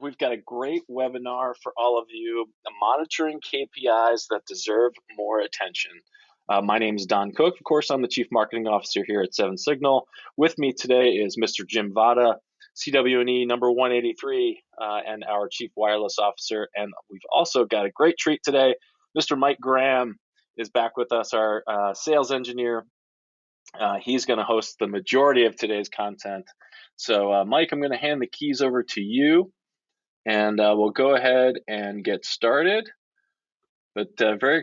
We've got a great webinar for all of you, monitoring KPIs that deserve more attention. My name is Don Cook. Of course, I'm the Chief Marketing Officer here at 7 Signal. With me today is Mr. Jim Vada, CWNE number 183, and our Chief Wireless Officer. And we've also got a great treat today. Mr. Mike Graham is back with us, our sales engineer. He's going to host the majority of today's content. So, Mike, I'm going to hand the keys over to you. And we'll go ahead and get started. But very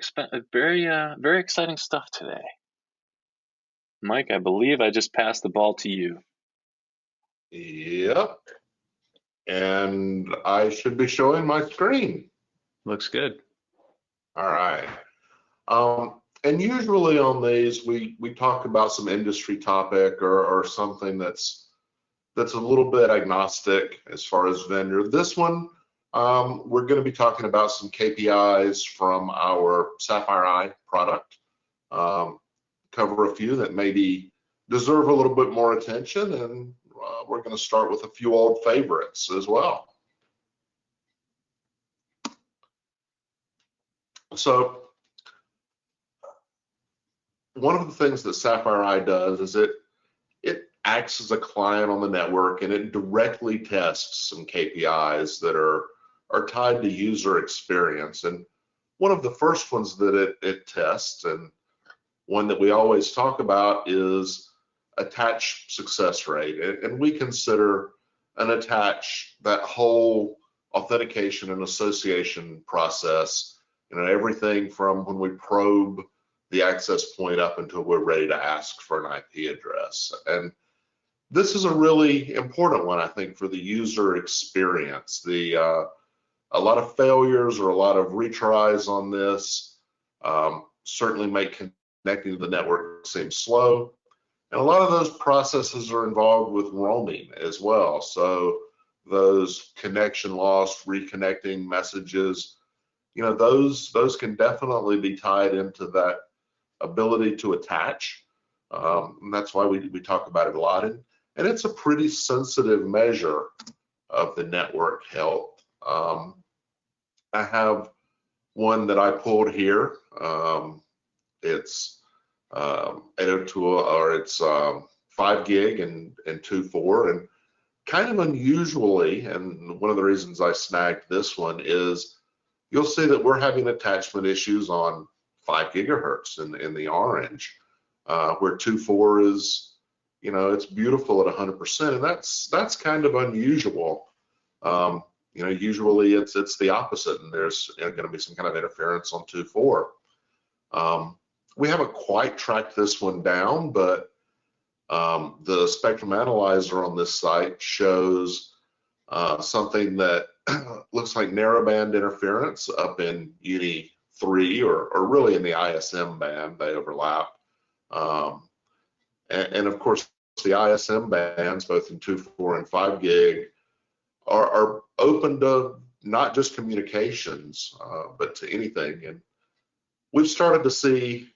exciting stuff today. Mike, I believe I just passed the ball to you. Yep. And I should be showing my screen. Looks good. All right. And usually on these, we talk about some industry topic or something that's a little bit agnostic as far as vendor. This one, we're going to be talking about some KPIs from our Sapphire Eye product. Cover a few that maybe deserve a little bit more attention, and we're going to start with a few old favorites as well. So one of the things that Sapphire Eye does is it acts as a client on the network, and it directly tests some KPIs that are tied to user experience. And one of the first ones that it tests, and one that we always talk about, is attach success rate. And we consider an attach that whole authentication and association process, everything from when we probe the access point up until we're ready to ask for an IP address. And this is a really important one, I think, for the user experience. A lot of failures or a lot of retries on this certainly make connecting to the network seem slow. And a lot of those processes are involved with roaming as well. So those connection loss, reconnecting messages, those can definitely be tied into that ability to attach. And that's why we talk about it a lot. And it's a pretty sensitive measure of the network health. I have one that I pulled here. It's 802, or it's 5 gig and 2.4, and kind of unusually, and one of the reasons I snagged this one is you'll see that we're having attachment issues on 5 gigahertz in the orange, where 2.4 is, it's beautiful at 100%, and that's kind of unusual. Usually it's the opposite, and there's going to be some kind of interference on 2.4. We haven't quite tracked this one down, but the spectrum analyzer on this site shows something that looks like narrowband interference up in Uni 3, or really in the ISM band. They overlap. And of course, the ISM bands, both in 2.4 and 5 gig, are open to not just communications, but to anything. And we've started to see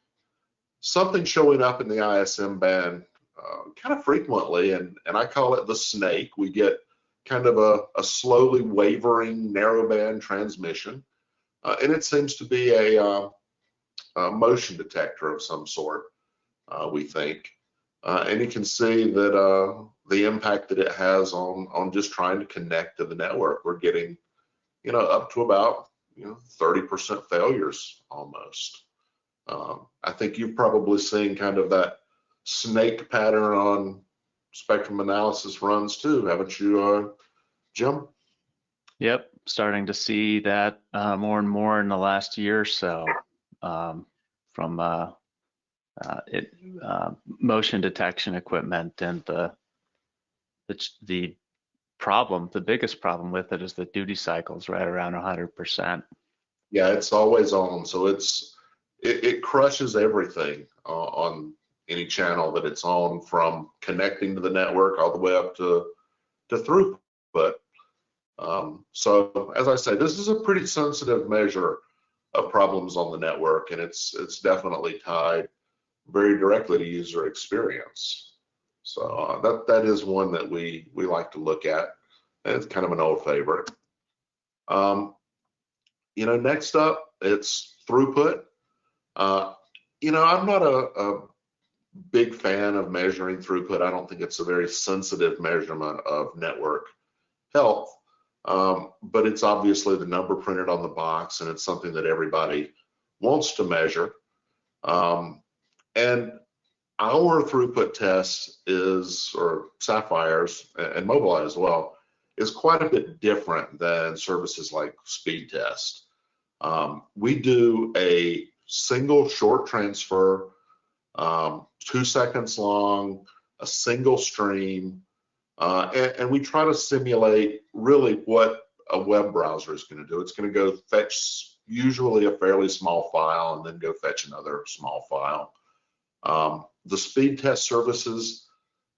something showing up in the ISM band kind of frequently, and I call it the snake. We get kind of a slowly wavering narrowband transmission, and it seems to be a motion detector of some sort, we think. And you can see that the impact that it has on just trying to connect to the network. We're getting, up to about 30% failures almost. I think you've probably seen kind of that snake pattern on spectrum analysis runs too, haven't you, Jim? Yep, starting to see that more and more in the last year or so, from motion detection equipment. And the biggest problem with it is the duty cycle's right around 100%. Yeah, it's always on, so it crushes everything on any channel that it's on, from connecting to the network all the way up to throughput. So as I say, this is a pretty sensitive measure of problems on the network, and it's definitely tied very directly to user experience. So that is one that we like to look at. It's kind of an old favorite. Next up, it's throughput. I'm not a big fan of measuring throughput. I don't think it's a very sensitive measurement of network health, but it's obviously the number printed on the box, and it's something that everybody wants to measure. And our throughput test or Sapphire's and Mobileye as well, is quite a bit different than services like speed test. We do a single short transfer, 2 seconds long, a single stream, and we try to simulate really what a web browser is going to do. It's going to go fetch usually a fairly small file and then go fetch another small file. The speed test services,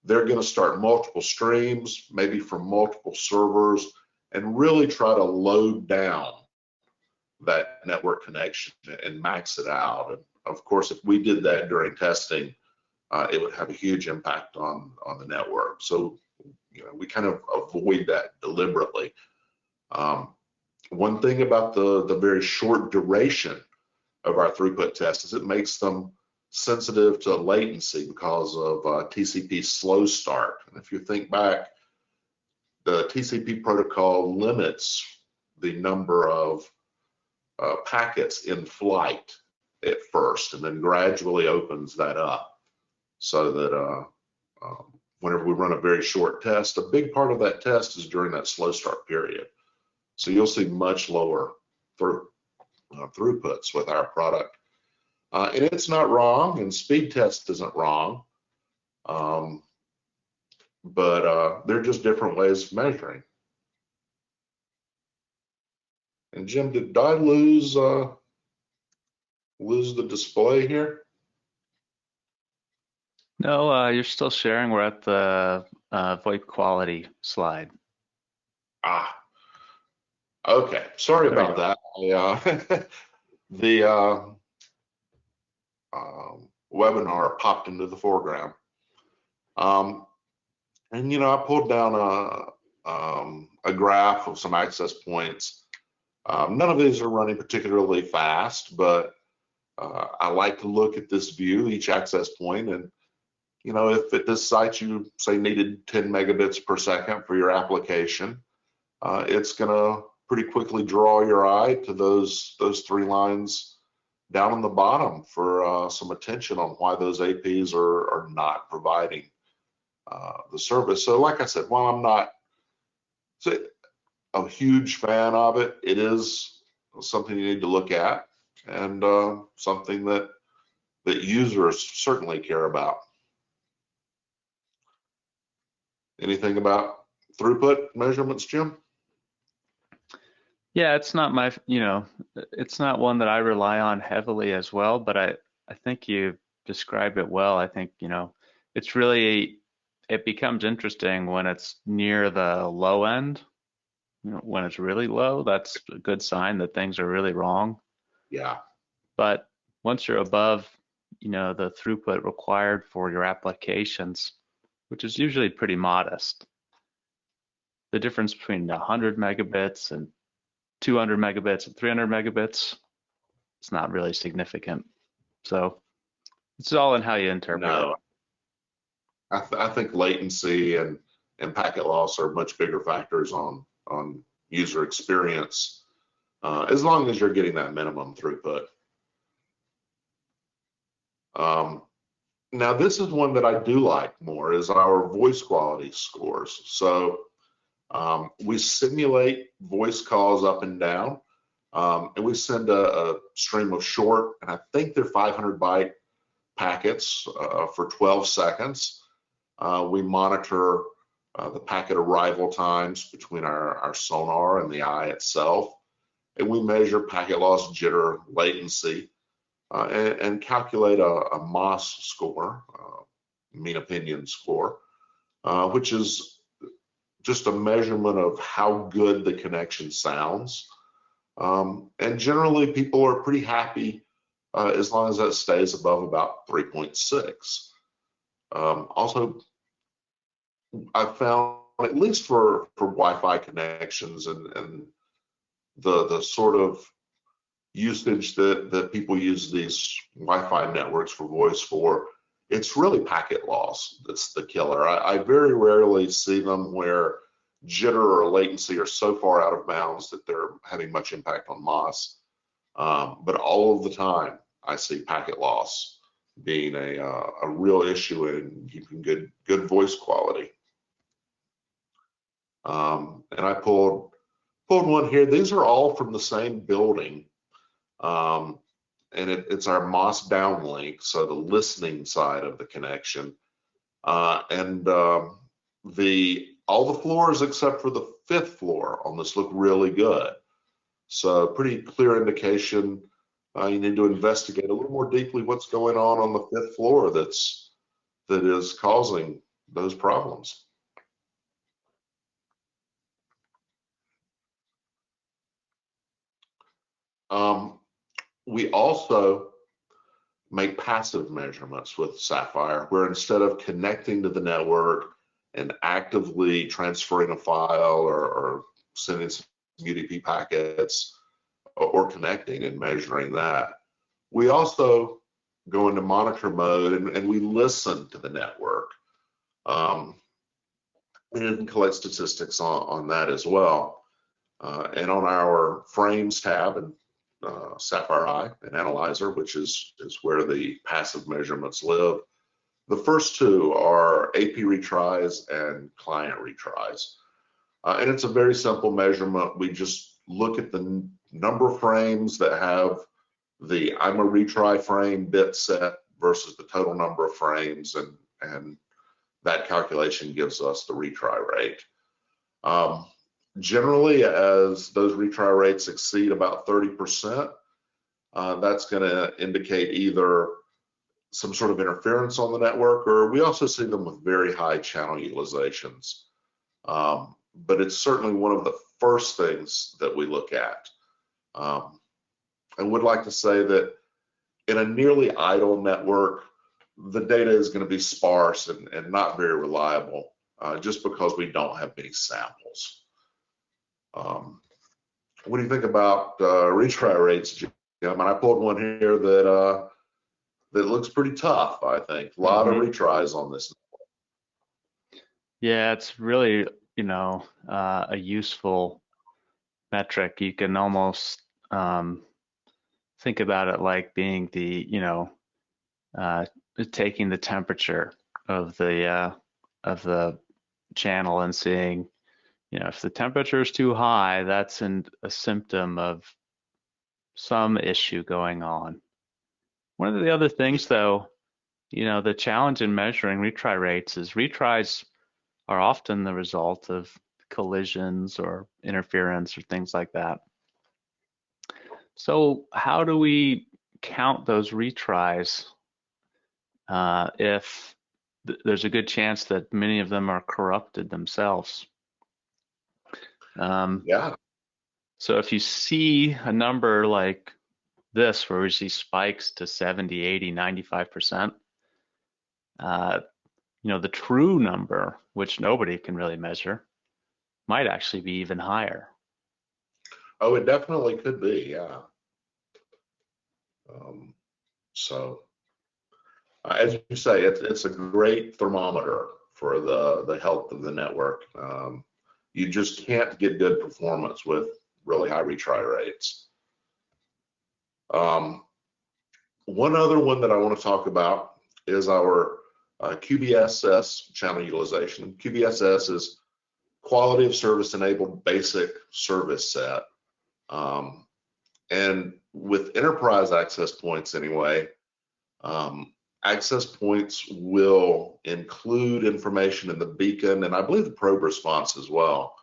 they're going to start multiple streams, maybe from multiple servers, and really try to load down that network connection and max it out. And of course, if we did that during testing, it would have a huge impact on the network. So, we kind of avoid that deliberately. One thing about the very short duration of our throughput tests is it makes them sensitive to latency because of TCP slow start. And if you think back, the TCP protocol limits the number of packets in flight at first, and then gradually opens that up so that whenever we run a very short test, a big part of that test is during that slow start period. So you'll see much lower throughputs with our product. And it's not wrong, and speed test isn't wrong, but they're just different ways of measuring. And Jim, did I lose the display here? No, you're still sharing. We're at the VoIP quality slide. Okay. Sorry about that. The webinar popped into the foreground. And I pulled down a graph of some access points. None of these are running particularly fast, but I like to look at this view, each access point, and if at this site you say needed 10 megabits per second for your application, it's gonna pretty quickly draw your eye to those 3 lines down on the bottom for some attention on why those APs are not providing the service. So like I said, while I'm not a huge fan of it, it is something you need to look at, and something that users certainly care about. Anything about throughput measurements, Jim? Yeah, it's not my, it's not one that I rely on heavily as well, but I think you described it well. I think, it's really, it becomes interesting when it's near the low end. When it's really low, that's a good sign that things are really wrong. Yeah. But once you're above, the throughput required for your applications, which is usually pretty modest, the difference between 100 megabits and 200 megabits and 300 megabits, it's not really significant. So it's all in how you interpret it. I think latency and packet loss are much bigger factors on user experience, as long as you're getting that minimum throughput. Now this is one that I do like more, is our voice quality scores. So we simulate voice calls up and down, and we send a stream of short, and I think they're 500 byte packets for 12 seconds. We monitor the packet arrival times between our sonar and the eye itself, and we measure packet loss, jitter, latency, and calculate a MOS score, mean opinion score, which is just a measurement of how good the connection sounds. And generally people are pretty happy as long as that stays above about 3.6. Also, I've found at least for Wi-Fi connections and the sort of usage that people use these Wi-Fi networks for voice for, it's really packet loss that's the killer. I very rarely see them where jitter or latency are so far out of bounds that they're having much impact on MOS. But all of the time, I see packet loss being a real issue in keeping good voice quality. And I pulled one here. These are all from the same building. And it's our MOS downlink, so the listening side of the connection. And all the floors except for the 5th floor on this look really good. So pretty clear indication you need to investigate a little more deeply what's going on the 5th floor that is causing those problems. We also make passive measurements with Sapphire, where instead of connecting to the network and actively transferring a file or sending some UDP packets or connecting and measuring that, we also go into monitor mode and we listen to the network and collect statistics on that as well. And on our frames tab and Sapphire Eye and Analyzer, which is where the passive measurements live. The first two are AP retries and client retries. And it's a very simple measurement. We just look at the number of frames that have the I'm a retry frame bit set versus the total number of frames, and that calculation gives us the retry rate. Generally, as those retry rates exceed about 30%, that's going to indicate either some sort of interference on the network, or we also see them with very high channel utilizations. But it's certainly one of the first things that we look at. I would like to say that in a nearly idle network, the data is going to be sparse and not very reliable, just because we don't have many samples. What do you think about retry rates, Jim? And I pulled one here that looks pretty tough, I think. A lot of retries on this. Yeah, it's really, a useful metric. You can almost think about it like being the, taking the temperature of the channel and seeing, if the temperature is too high, that's a symptom of some issue going on. One of the other things, though, the challenge in measuring retry rates is retries are often the result of collisions or interference or things like that. So how do we count those retries if there's a good chance that many of them are corrupted themselves? Yeah. So if you see a number like this, where we see spikes to 70, 80, 95%, the true number, which nobody can really measure, might actually be even higher. Oh, it definitely could be, yeah. So, as you say, it's a great thermometer for the health of the network. You just can't get good performance with really high retry rates. One other one that I want to talk about is our QBSS channel utilization. QBSS is Quality of Service Enabled Basic Service Set. And with enterprise access points anyway, access points will include information in the beacon, and I believe the probe response as well,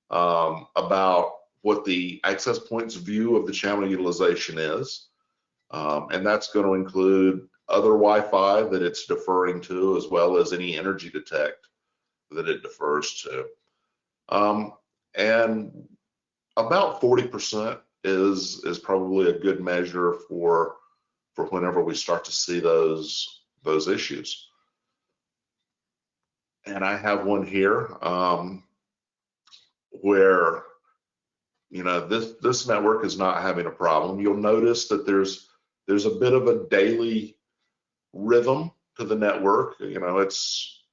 about what the access point's view of the channel utilization is. And that's going to include other Wi-Fi that it's deferring to, as well as any energy detect that it defers to. And about 40% is probably a good measure for whenever we start to see those issues. And I have one here where, you know, this network is not having a problem. You'll notice that there's a bit of a daily rhythm to the network. You know, it's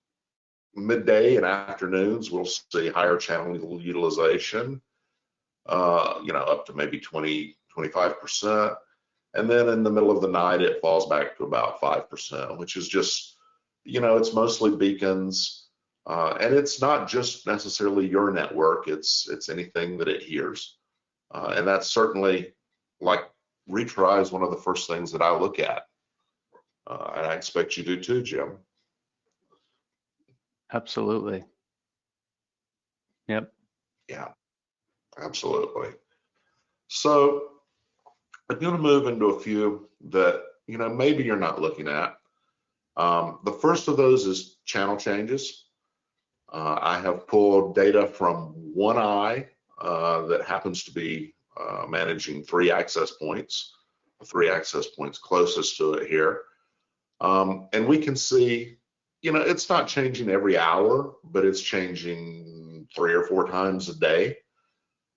midday and afternoons, we'll see higher channel utilization, you know, up to maybe 20-25%. And then in the middle of the night, it falls back to about 5%, which is just, you know, it's mostly beacons. And it's not just necessarily your network, it's anything that it hears. And that's certainly, like, retry is one of the first things that I look at. And I expect you do too, Jim. Absolutely. Yep. Yeah, absolutely. So I'm going to move into a few that, you know, maybe you're not looking at. The first of those is channel changes. I have pulled data from one eye that happens to be managing 3 access points, the 3 access points closest to it here. And we can see, you know, it's not changing every hour, but it's changing 3 or 4 times a day.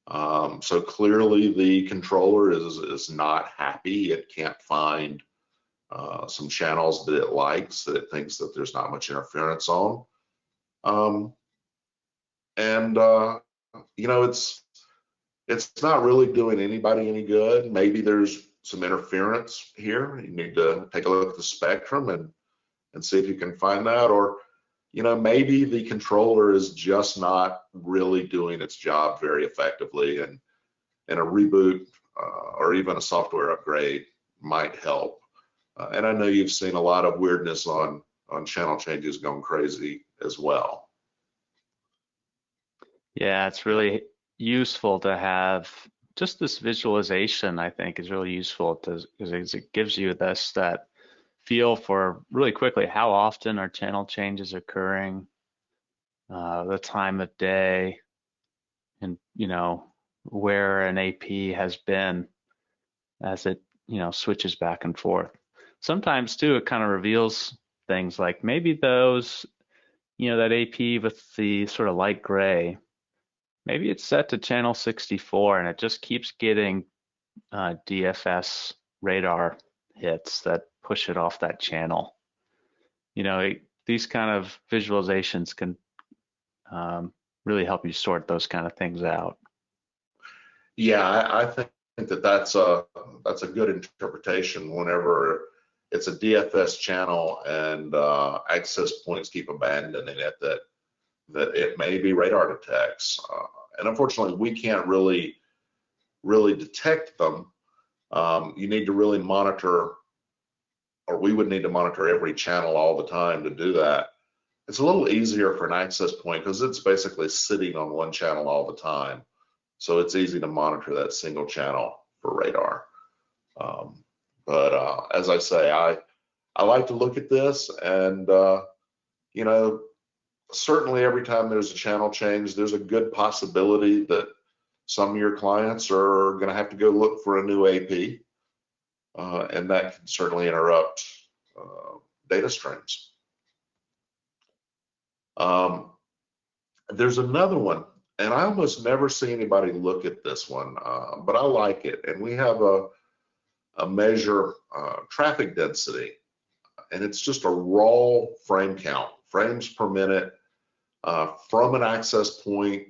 So clearly the controller is not happy. It can't find some channels that it likes, that it thinks that there's not much interference on. You know, it's not really doing anybody any good. Maybe there's some interference here. You need to take a look at the spectrum and see if you can find that. Or, you know, maybe the controller is just not really doing its job very effectively, and a reboot or even a software upgrade might help. And I know you've seen a lot of weirdness on channel changes going crazy as well. Yeah, it's really useful to have just this visualization. I think is really useful because it gives you that feel for really quickly how often are channel changes occurring, the time of day, and, you know, where an AP has been as it, you know, switches back and forth. Sometimes too, it kind of reveals things like maybe those, you know, that AP with the sort of light gray, maybe it's set to channel 64 and it just keeps getting DFS radar hits that push it off that channel. You know, these kind of visualizations can really help you sort those kind of things out. Yeah, I think that that's a good interpretation whenever it's a DFS channel and access points keep abandoning it, that it may be radar detects. And unfortunately, we can't really detect them. You need to really monitor, or we would need to monitor every channel all the time to do that. It's a little easier for an access point because it's basically sitting on one channel all the time. So it's easy to monitor that single channel for radar. But as I say, I like to look at this, and you know, certainly every time there's a channel change, there's a good possibility that some of your clients are going to have to go look for a new AP, and that can certainly interrupt data streams. There's another one, and I almost never see anybody look at this one, but I like it. And we have a measure traffic density, and it's just a raw frame count, frames per minute from an access point.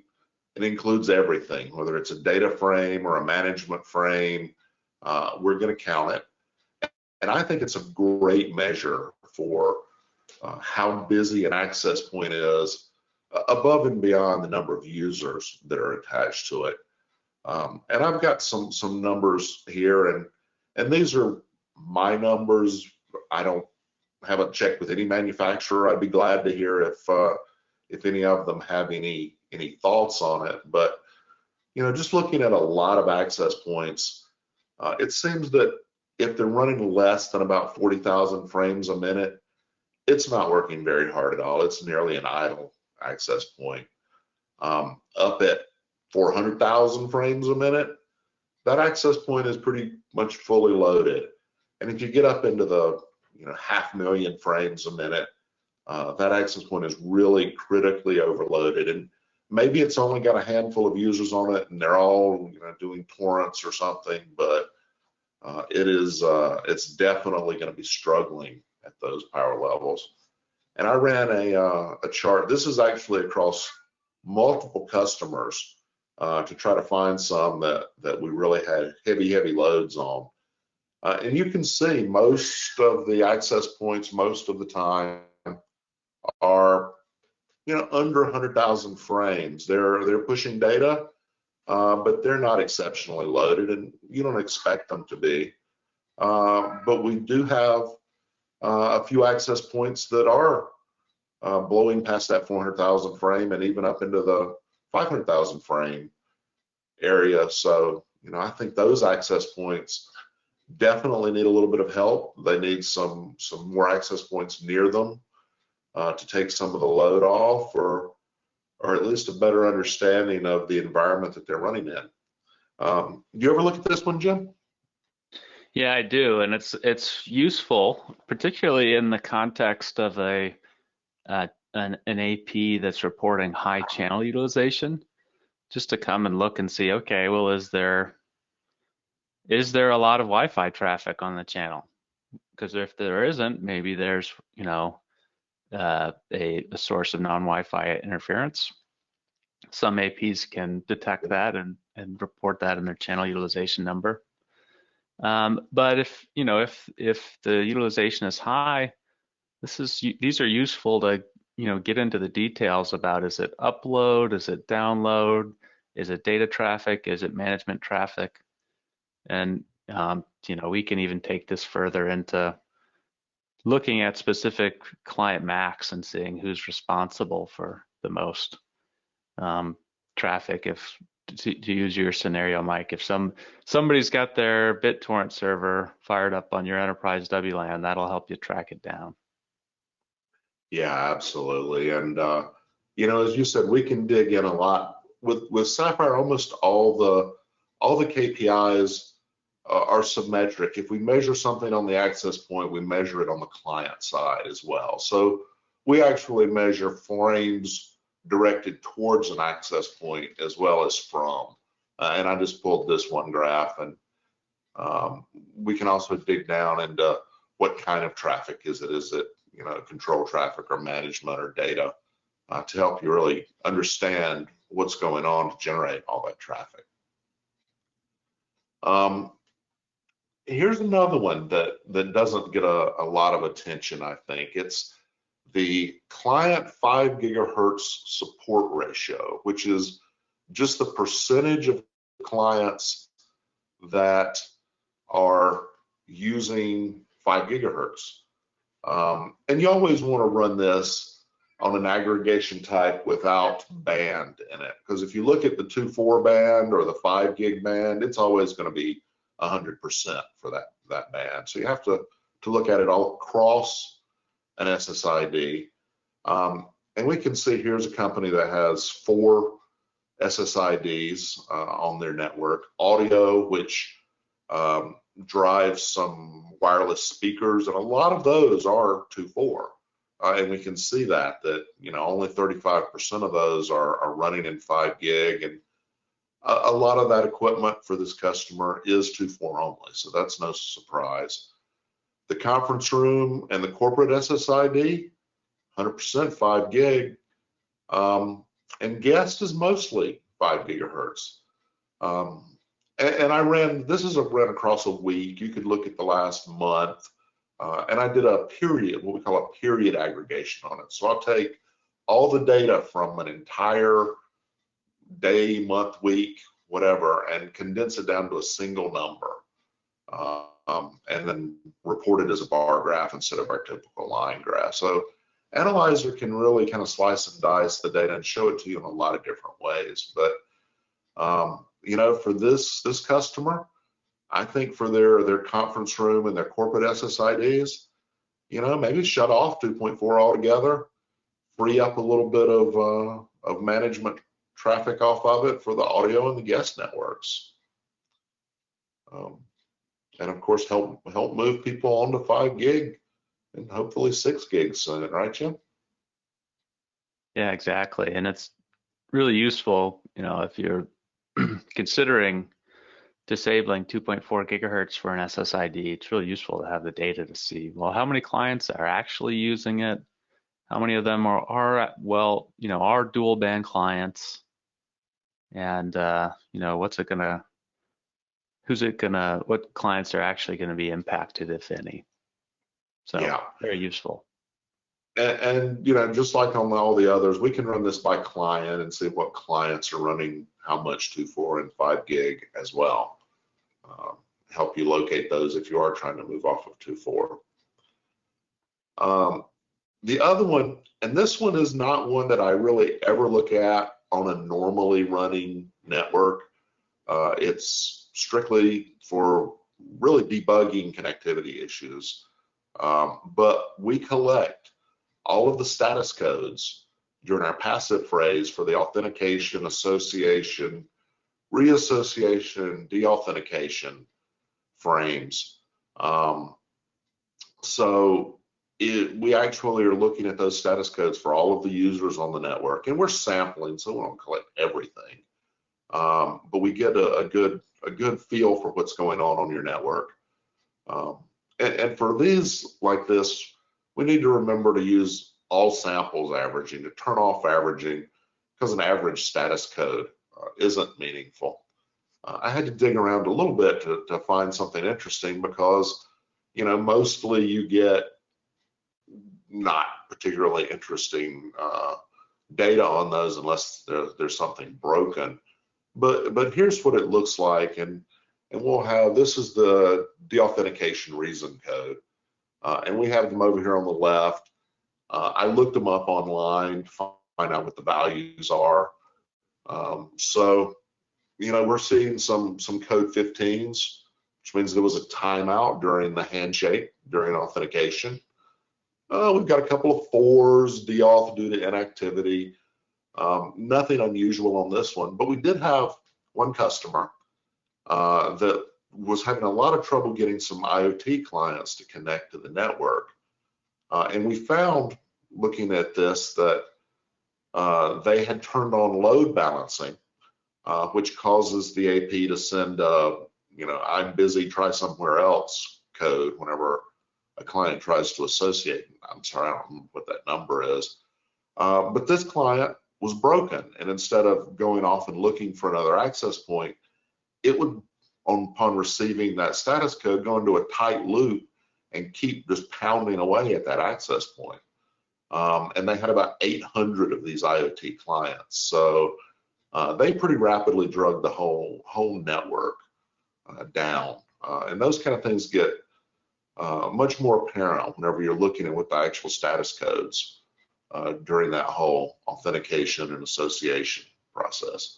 It includes everything, whether it's a data frame or a management frame. We're going to count it, and I think it's a great measure for how busy an access point is, above and beyond the number of users that are attached to it. And I've got some numbers here, and these are my numbers. Haven't checked with any manufacturer. I'd be glad to hear if any of them have any thoughts on it. But, you know, just looking at a lot of access points, it seems that if they're running less than about 40,000 frames a minute, it's not working very hard at all. It's nearly an idle access point. Up at 400,000 frames a minute, that access point is pretty much fully loaded. And if you get up into the 500,000 frames a minute, that access point is really critically overloaded, and maybe it's only got a handful of users on it and they're all doing torrents or something, but it's definitely going to be struggling at those power levels. And I ran a chart. This is actually across multiple customers to try to find some that we really had heavy loads on. And you can see most of the access points most of the time are under 100,000 frames. They're pushing data, but they're not exceptionally loaded, and you don't expect them to be. But we do have a few access points that are blowing past that 400,000 frame and even up into the 500,000 frame area. So I think those access points definitely need a little bit of help. They need some more access points near them to take some of the load off, or at least a better understanding of the environment that they're running in. Do you ever look at this one, Jim? Yeah, I do, and it's useful, particularly in the context of an AP that's reporting high channel utilization, just to come and look and see, okay, well, is there a lot of Wi-Fi traffic on the channel? Because if there isn't, maybe there's a source of non-Wi-Fi interference. Some APs can detect that and report that in their channel utilization number. But if the utilization is high, these are useful to get into the details about, is it upload, is it download, is it data traffic, is it management traffic, and we can even take this further into looking at specific client MACs and seeing who's responsible for the most traffic. If to use your scenario, Mike, if somebody's got their BitTorrent server fired up on your enterprise WLAN, that'll help you track it down. Yeah, absolutely. And as you said, we can dig in a lot with Sapphire. Almost all the KPIs are symmetric. If we measure something on the access point, we measure it on the client side as well. So we actually measure frames directed towards an access point as well as from. And I just pulled this one graph, and we can also dig down into what kind of traffic is it. Is it control traffic or management or data, to help you really understand what's going on to generate all that traffic. Here's another one that doesn't get a lot of attention, I think. It's the client 5 gigahertz support ratio, which is just the percentage of clients that are using 5 gigahertz. And you always want to run this on an aggregation type without band in it, because if you look at the 2.4 band or the 5 gig band, it's always going to be 100% for that band. So you have to look at it all across an SSID. And we can see here's a company that has 4 SSIDs on their network. Audio, which drives some wireless speakers, and a lot of those are 2.4. And we can see that only 35% of those are running in 5 gig, and a lot of that equipment for this customer is 2.4 only, so that's no surprise. The conference room and the corporate SSID, 100% 5 gig, and guest is mostly 5 gigahertz. And this is a run across a week. You could look at the last month, and I did a period, what we call a period aggregation on it. So I'll take all the data from an entire day, month, week, whatever, and condense it down to a single number, and then report it as a bar graph instead of our typical line graph. So Analyzer can really kind of slice and dice the data and show it to you in a lot of different ways. But for this customer, I think for their conference room and their corporate SSIDs, maybe shut off 2.4 altogether, free up a little bit of management traffic off of it for the audio and the guest networks, and of course help move people onto 5 gig and hopefully 6 gigs soon, right, Jim? Yeah, exactly. And it's really useful, if you're considering disabling 2.4 gigahertz for an SSID, it's really useful to have the data to see, well, how many clients are actually using it? How many of them are are dual band clients? And, what clients are actually gonna be impacted, if any? So Yeah. very useful. And just like on all the others, we can run this by client and see what clients are running how much 2.4 and 5 gig as well. Help you locate those if you are trying to move off of 2.4. The other one, and this one is not one that I really ever look at on a normally running network. It's strictly for really debugging connectivity issues. But we collect all of the status codes during our passive phrase for the authentication, association, reassociation, deauthentication frames. So we actually are looking at those status codes for all of the users on the network, and we're sampling, so we don't collect everything. But we get a good feel for what's going on your network. And for these like this, we need to remember to use all samples averaging, to turn off averaging, because an average status code isn't meaningful. I had to dig around a little bit to find something interesting, because mostly you get not particularly interesting data on those unless there's something broken. But here's what it looks like, and we'll have, this is the deauthentication reason code, and we have them over here on the left. I looked them up online to find out what the values are. So we're seeing some code 15s, which means there was a timeout during the handshake during authentication. We've got a couple of 4s, deauth due to inactivity. Nothing unusual on this one, but we did have one customer that was having a lot of trouble getting some IoT clients to connect to the network. And we found, looking at this, that they had turned on load balancing, which causes the AP to send I'm busy, try somewhere else code whenever a client tries to associate. I'm sorry, I don't remember what that number is. But this client was broken, and instead of going off and looking for another access point, it would, upon receiving that status code, go into a tight loop and keep just pounding away at that access point. And they had about 800 of these IoT clients. So they pretty rapidly drug the whole network down. And those kind of things get much more apparent whenever you're looking at what the actual status codes during that whole authentication and association process.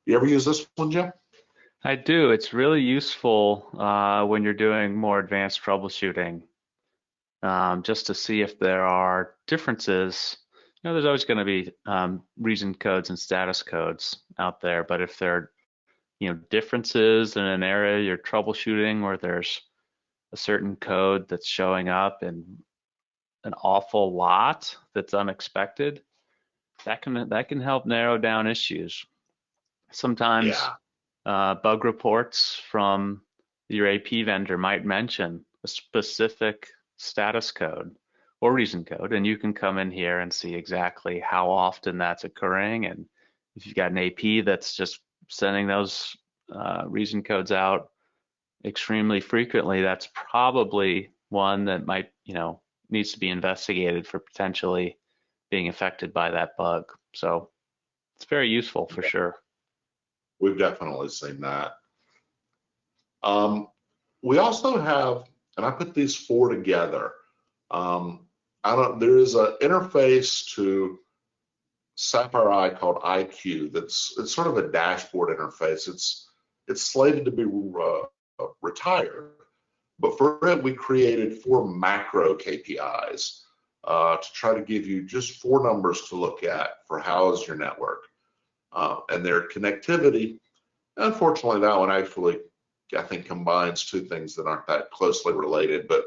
You ever use this one, Jim? I do. It's really useful when you're doing more advanced troubleshooting, just to see if there are differences. There's always going to be reason codes and status codes out there, but if there are differences in an area you're troubleshooting, where there's a certain code that's showing up and an awful lot that's unexpected, that can help narrow down issues. Sometimes bug reports from your AP vendor might mention a specific status code or reason code, and you can come in here and see exactly how often that's occurring. And if you've got an AP that's just sending those reason codes out extremely frequently, that's probably one that might, needs to be investigated for potentially being affected by that bug. So it's very useful for sure. We've definitely seen that. We also have, and I put these 4 together. There is an interface to Sapphire Eye called IQ. It's sort of a dashboard interface. It's slated to be retired, but for it we created 4 macro KPIs to try to give you just 4 numbers to look at for how is your network and their connectivity. Unfortunately, that one actually, I think, combines 2 things that aren't that closely related, but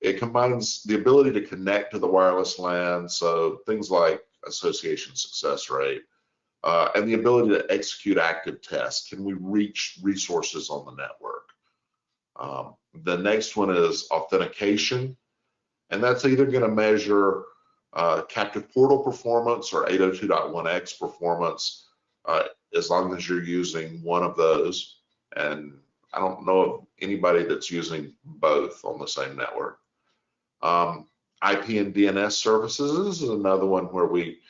it combines the ability to connect to the wireless LAN, so things like association success rate, and the ability to execute active tests. Can we reach resources on the network? The next one is authentication, and that's either going to measure captive portal performance or 802.1x performance, as long as you're using one of those. And I don't know of anybody that's using both on the same network. IP and DNS services, this is another one where we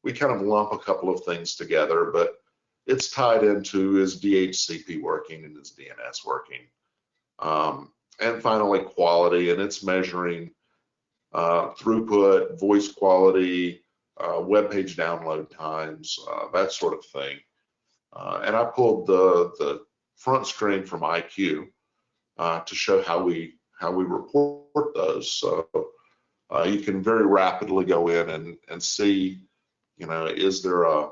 kind of lump a couple of things together, but it's tied into, is DHCP working and is DNS working? And finally, quality, and it's measuring throughput, voice quality, web page download times, that sort of thing. And I pulled the front screen from IQ to show how we report those. So you can very rapidly go in and see, you know, is there an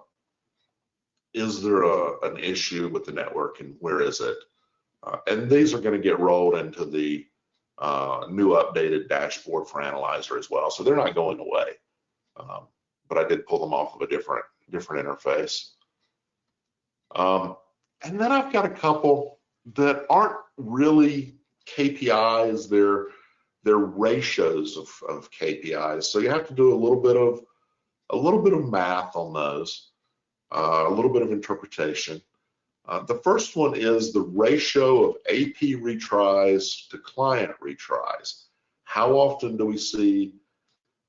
issue with the network and where is it? And these are going to get rolled into the new updated dashboard for Analyzer as well. So they're not going away, but I did pull them off of a different interface. And then I've got a couple that aren't really KPIs, they're ratios of KPIs. So you have to do a little bit of math on those, a little bit of interpretation. The first one is the ratio of AP retries to client retries. How often do we see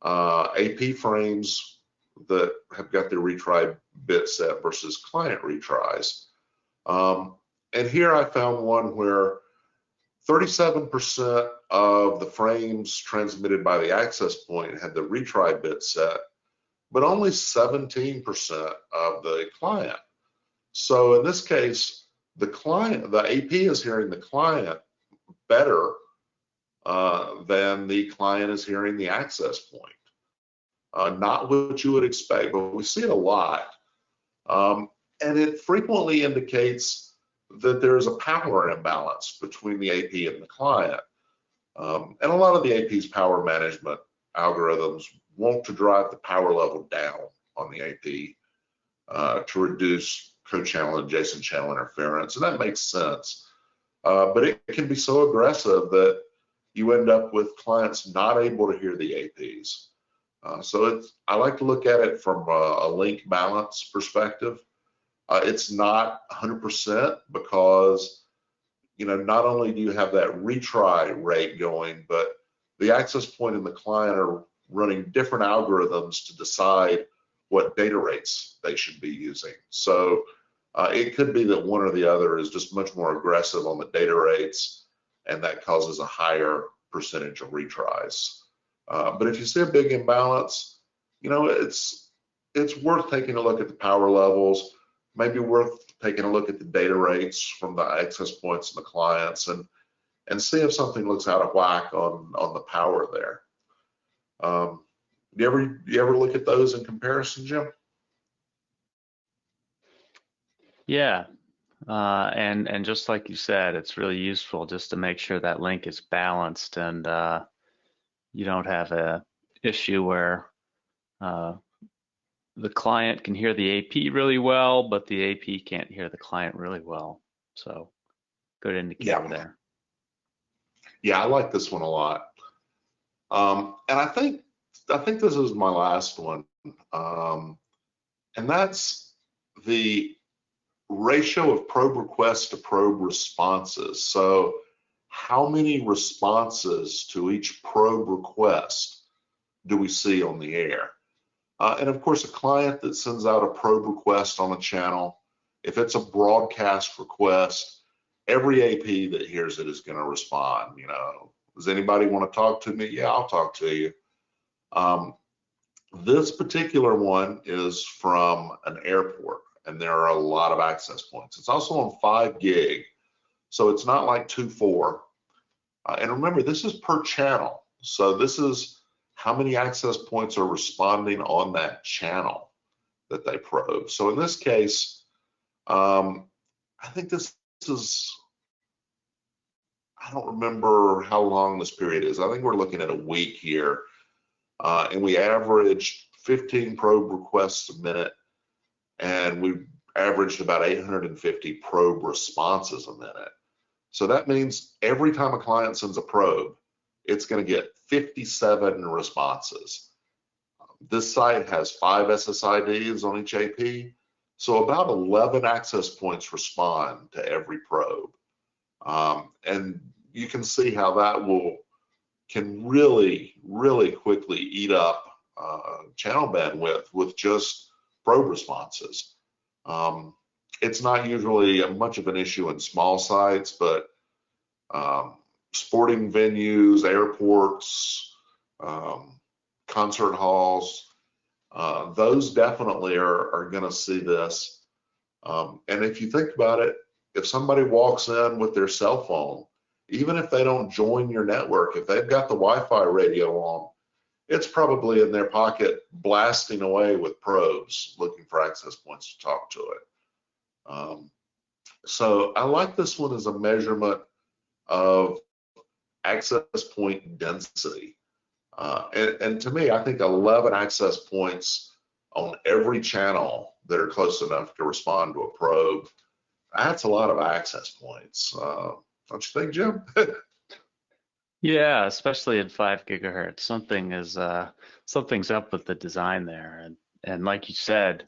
AP frames that have got their retry bit set versus client retries? And here I found one where 37% of the frames transmitted by the access point had the retry bit set, but only 17% of the client. So in this case, the AP is hearing the client better than the client is hearing the access point. Not what you would expect, but we see it a lot. And it frequently indicates that there is a power imbalance between the AP and the client. And a lot of the AP's power management algorithms want to drive the power level down on the AP to reduce co-channel and adjacent channel interference, and that makes sense. But it can be so aggressive that you end up with clients not able to hear the APs. So I like to look at it from a link balance perspective. It's not 100% because, you know, not only do you have that retry rate going, but the access point and the client are running different algorithms to decide what data rates they should be using. So it could be that one or the other is just much more aggressive on the data rates, and that causes a higher percentage of retries. But if you see a big imbalance, you know, it's worth taking a look at the power levels, maybe worth taking a look at the data rates from the access points and the clients, and see if something looks out of whack on the power there. Do you ever look at those in comparison, Jim? Yeah, and just like you said, it's really useful just to make sure that link is balanced and you don't have a issue where the client can hear the AP really well, but the AP can't hear the client really well. So good indicator there. Yeah, I like this one a lot. And I think this is my last one, and that's the ratio of probe requests to probe responses. So how many responses to each probe request do we see on the air? And of course, a client that sends out a probe request on a channel, if it's a broadcast request, every AP that hears it is going to respond. You know, does anybody want to talk to me? Yeah, I'll talk to you. This particular one is from an airport, and there are a lot of access points. It's also on 5 gig, so it's not like 2.4. And remember, this is per channel. So this is how many access points are responding on that channel that they probe. So in this case, I think this is, I don't remember how long this period is. I think we're looking at a week here. And we averaged 15 probe requests a minute, and we averaged about 850 probe responses a minute. So that means every time a client sends a probe, it's going to get 57 responses. This site has 5 SSIDs on each AP, so about 11 access points respond to every probe. And you can see how that can really, really quickly eat up channel bandwidth with just probe responses. It's not usually much of an issue in small sites, but sporting venues, airports, concert halls, those definitely are going to see this. And if you think about it, if somebody walks in with their cell phone, even if they don't join your network, if they've got the Wi-Fi radio on, it's probably in their pocket blasting away with probes, looking for access points to talk to it. So I like this one as a measurement of access point density. And to me, I think 11 access points on every channel that are close enough to respond to a probe, that's a lot of access points. Don't you think, Jim? Yeah, especially at 5 gigahertz, something's up with the design there, and like you said,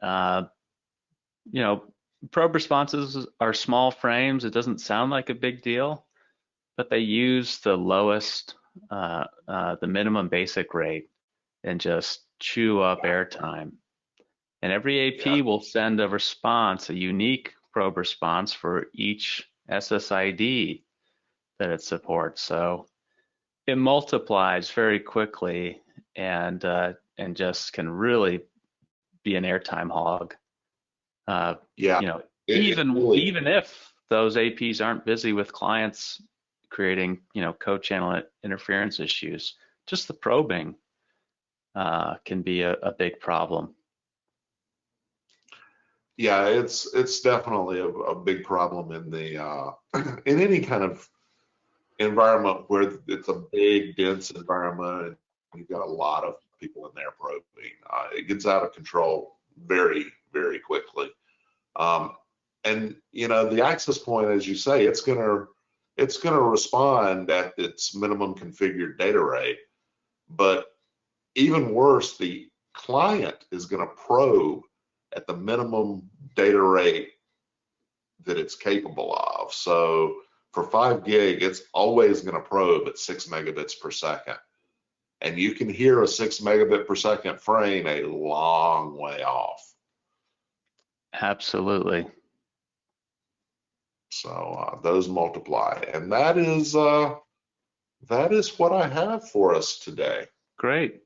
you know, probe responses are small frames. It doesn't sound like a big deal, but they use the lowest, the minimum basic rate, and just chew up airtime. And every AP will send a response, a unique probe response for each SSID that it supports. So it multiplies very quickly and just can really be an airtime hog. You know, even if those APs aren't busy with clients creating, you know, co-channel interference issues, just the probing can be a big problem. Yeah, it's definitely a big problem in the in any kind of environment where it's a big, dense environment and you've got a lot of people in there probing. It gets out of control very, very quickly. And you know, the access point, as you say, it's gonna respond at its minimum configured data rate. But even worse, the client is gonna probe at the minimum data rate that it's capable of. So for 5 gig, it's always going to probe at 6 megabits per second. And you can hear a 6 megabit per second frame a long way off. Absolutely. So those multiply. And that is what I have for us today. Great.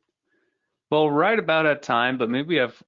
Well, right about at time, but maybe we have